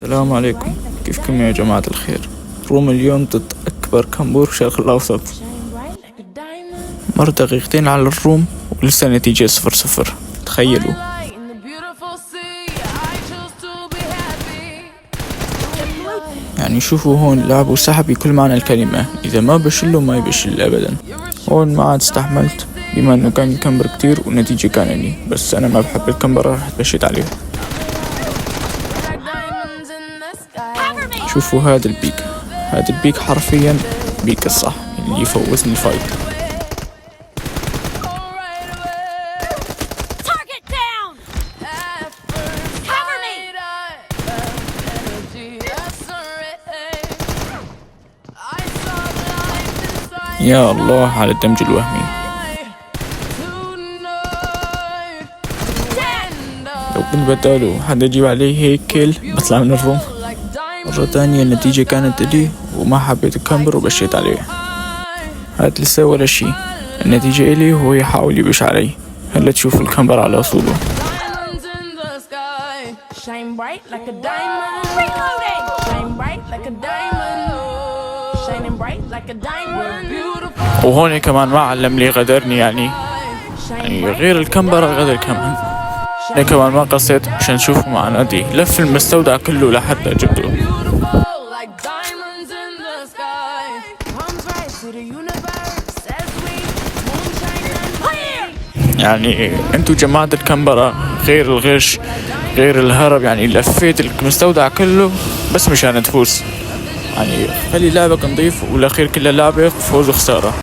السلام عليكم، كيفكم يا جماعة الخير؟ روم اليوم ضد أكبر كمبور شرق الأوسط. مر دقيقتين على الروم ولسه نتيجة 0-0. تخيلوا. يعني شوفوا هون لعبوا سحب بكل معنى الكلمة، إذا ما بشله ما يبشل أبدا. هون ما عاد استحملت بما أنه كان يكمبر كتير والنتيجة كانني، بس أنا ما بحب الكمبر راح بشيت عليه. شوفوا هذا البيك حرفيا بيك الصح اللي يفوزني الفايت. يا الله على الدمج الوهمي. لو كنت بداله حد يجيب عليه هيك كيل بطلع من الروم. مرة تانية النتيجة كانت إلي وما حبيت الكمبر وبشيت عليه. هاد لسه ولا شي، النتيجة إلي وهو يحاول يبش علي. هلا تشوف الكمبر على أصوله. وهون كمان ما علم لي غدرني، يعني غير الكمبر غدر كمان. أنا كمان ما قصيت عشان نشوفه مع نادي، لف المستودع كله لحتى جبته. يعني انتو جماعة الكمبرة غير الغش غير الهرب، يعني لفيت المستودع كله بس مشان تفوز. يعني خلي لعبك نظيف، والاخير كلها لعبة فوز وخسارة.